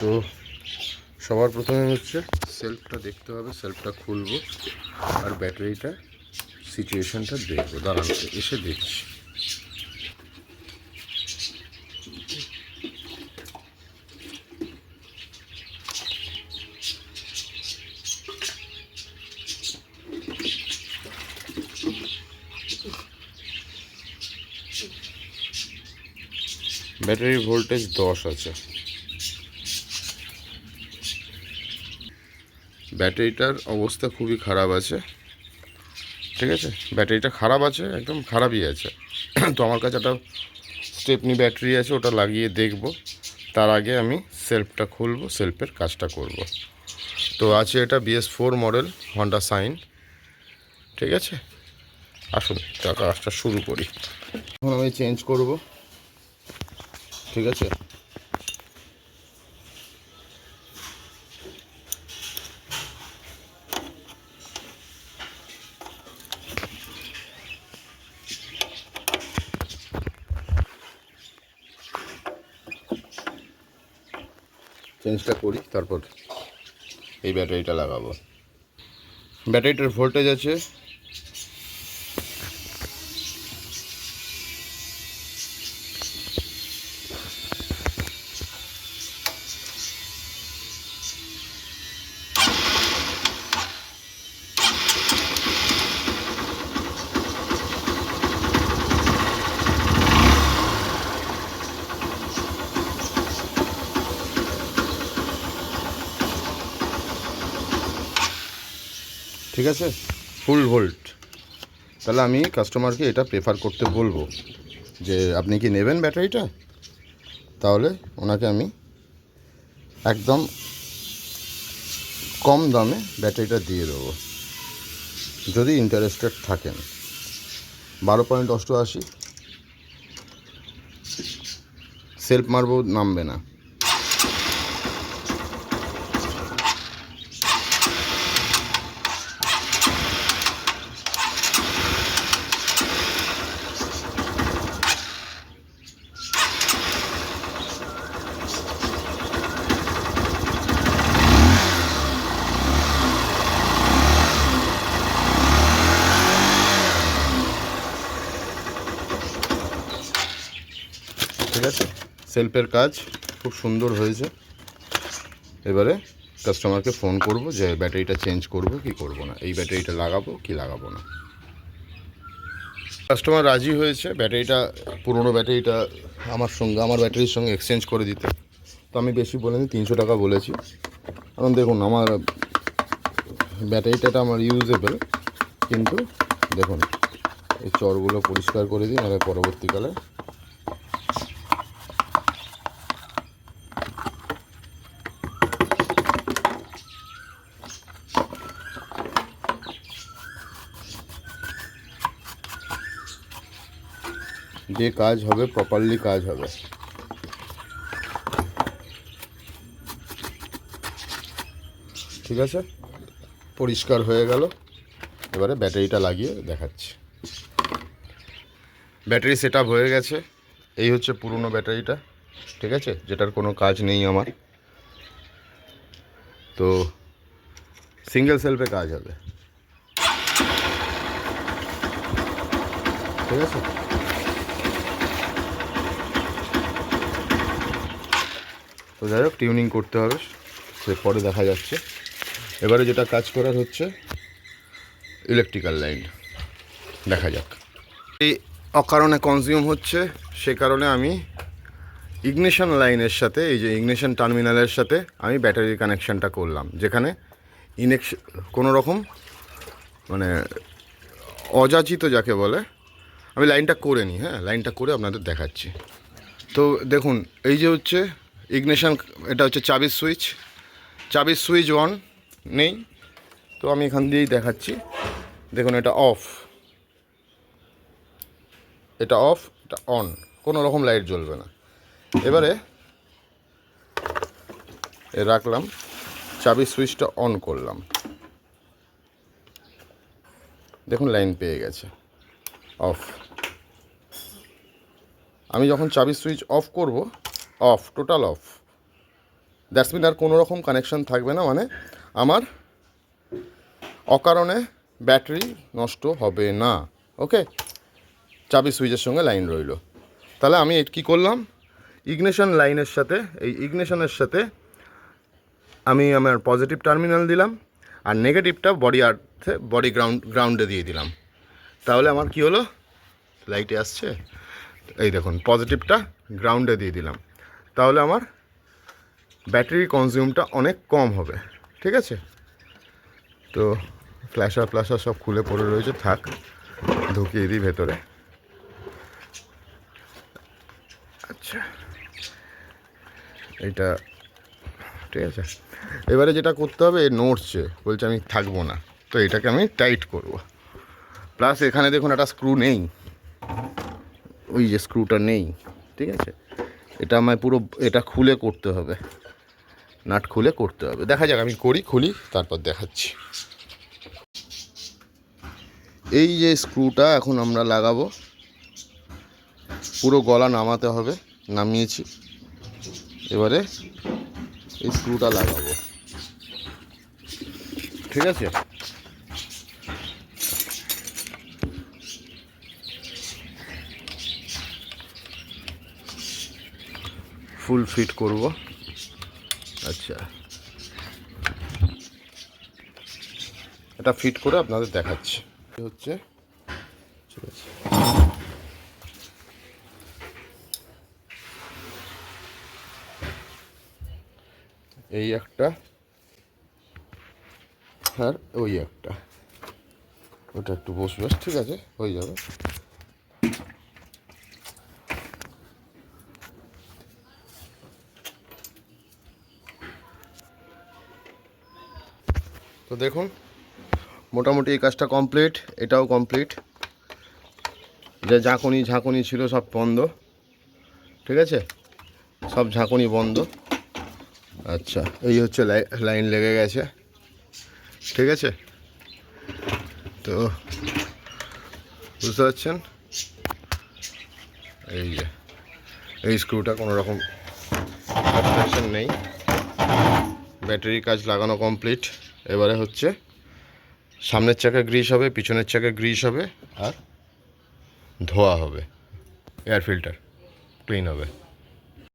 তো সবার প্রথমে হচ্ছে সেলফটা দেখতে হবে, সেলফটা খুলবো আর ব্যাটারিটা সিচুয়েশনটা দেখবো। দাঁড়ান এসে দেখছি। ব্যাটারির ভোল্টেজ 10 আছে। ব্যাটারিটার অবস্থা খুবই খারাপ আছে, ঠিক আছে? ব্যাটারিটা খারাপ আছে, একদম খারাপই আছে। তো আমার কাছে একটা স্টেপনি ব্যাটারি আছে, ওটা লাগিয়ে দেখব। তার আগে আমি সেলফটা খুলবো, সেলফের কাজটা করব। তো আছে এটা BS4 মডেল হন্ডা সাইন, ঠিক আছে? আসুন কাজটা শুরু করি। এখন আমি চেঞ্জ করব, ঠিক আছে? চেঞ্জটা করি, তারপর এই ব্যাটারিটা লাগাবো। ব্যাটারিটার ভোল্টেজ আছে ঠিক আছে, ফুল ভোল্ট। তাহলে আমি কাস্টমারকে এটা প্রেফার করতে বলবো যে আপনি কি নেবেন ব্যাটারিটা, তাহলে ওনাকে আমি একদম কম দামে ব্যাটারিটা দিয়ে দেবো যদি ইন্টারেস্টেড থাকেন। 12.88 সেলফ মারবো, নামবে না। ঠিক আছে, সেলফের কাজ খুব সুন্দর হয়েছে। এবারে কাস্টমারকে ফোন করব যে ব্যাটারিটা চেঞ্জ করব কি করব না, এই ব্যাটারিটা লাগাবো কি লাগাবো না। কাস্টমার রাজি হয়েছে ব্যাটারিটা, পুরনো ব্যাটারিটা আমার ব্যাটারির সঙ্গে এক্সচেঞ্জ করে দিতে। তো আমি বেশি বলিনি, 300 টাকা বলেছি। কারণ দেখুন আমার ব্যাটারিটা আমার ইউজেবল, কিন্তু দেখুন এই চরগুলো পরিষ্কার করে দিই, নাহলে পরবর্তীকালে যে কাজ হবে প্রপারলি কাজ হবে। ঠিক আছে, পরিষ্কার হয়ে গেল। এবারে ব্যাটারিটা লাগিয়ে দেখাচ্ছি। ব্যাটারি সেট আপ হয়ে গেছে। এই হচ্ছে পুরনো ব্যাটারিটা, ঠিক আছে, যেটার কোনো কাজ নেই আমার। তো সিঙ্গেল সেলফে কাজ হবে, ঠিক আছে? তো যাই হোক, টিউনিং করতে হবে, সে পরে দেখা যাচ্ছে। এবারে যেটা কাজ করার হচ্ছে ইলেকট্রিক্যাল লাইন, দেখা যাক। এই অকারণে কনজিউম হচ্ছে, সে কারণে আমি ইগনিশন লাইনের সাথে, এই যে ইগনিশন টার্মিনালের সাথে আমি ব্যাটারির কানেকশানটা করলাম, যেখানে কোনো রকম মানে অযাচিত যাকে বলে, আমি লাইনটা করে নিই। হ্যাঁ, লাইনটা করে আপনাদের দেখাচ্ছি। তো দেখুন, এই যে হচ্ছে ইগনিশন, এটা হচ্ছে চাবির সুইচ অন নেই। তো আমি এখান দিয়েই দেখাচ্ছি। দেখুন, এটা অফ, এটা অন, কোনো রকম লাইট জ্বলবে না। এবারে রাখলাম, চাবির সুইচটা অন করলাম, দেখুন লাইন পেয়ে গেছে, অফ। আমি যখন চাবির সুইচ অফ করব, off, total off. That's mean আর কোনো রকম কানেকশান থাকবে না, মানে আমার অকারণে ব্যাটারি নষ্ট হবে না। ওকে, চাবি সুইচের সঙ্গে লাইন রইল। তাহলে আমি কী করলাম, ইগনিশন লাইনের সাথে, এই ইগনিশনের সাথে আমি আমার পজিটিভ টার্মিনাল দিলাম, আর নেগেটিভটা বডি গ্রাউন্ডে দিয়ে দিলাম। তাহলে আমার কি হলো, লাইটে আসছে, এই দেখুন পজিটিভটা গ্রাউন্ডে দিয়ে দিলাম, তাহলে আমার ব্যাটারি কনজিউমটা অনেক কম হবে। ঠিক আছে, তো ফ্ল্যাশার সব খুলে পড়ে রয়েছে, থাক ঢুকিয়ে দিই ভেতরে। আচ্ছা, এইটা ঠিক আছে। এবারে যেটা করতে হবে, নড়ছে, বলছে আমি থাকবো না, তো এটাকে আমি টাইট করব। প্লাস এখানে দেখুন একটা স্ক্রু নেই, ওই যে স্ক্রুটা নেই। ঠিক আছে, এটা আমায় পুরো এটা খুলে করতে হবে, নাট খুলে করতে হবে। দেখা যাক, আমি খুলি তারপর দেখাচ্ছি। এই যে স্ক্রুটা এখন আমরা লাগাবো, পুরো গলা নামাতে হবে, নামিয়েছি। এবারে এই স্ক্রুটা লাগাবো। ঠিক আছে, ফুল ফিট করব। আচ্ছা, এটা ফিট করে আপনাদের দেখাচ্ছি হচ্ছে। ঠিক আছে, এই একটা আর ওই একটা, ওটা একটু বসবে। ঠিক আছে, হয়ে যাবে। তো দেখুন মোটামুটি এই কাজটা কমপ্লিট, এটাও কমপ্লিট। যে ঝাঁকুনি ছিল সব বন্ধ। ঠিক আছে, সব ঝাঁকুনি বন্ধ। আচ্ছা, এই হচ্ছে লাইন লেগে গেছে। ঠিক আছে, তো বুঝতে পারছেন, এই যে এই স্ক্রুটা কোনো রকম অবস্ট্রাকশন নেই। ব্যাটারির কাজ লাগানো কমপ্লিট। এবারে হচ্ছে সামনের চাকা গ্রিস হবে, পিছনের চাকা গ্রিস হবে, আর ধোয়া হবে, এয়ার ফিল্টার ক্লিন হবে।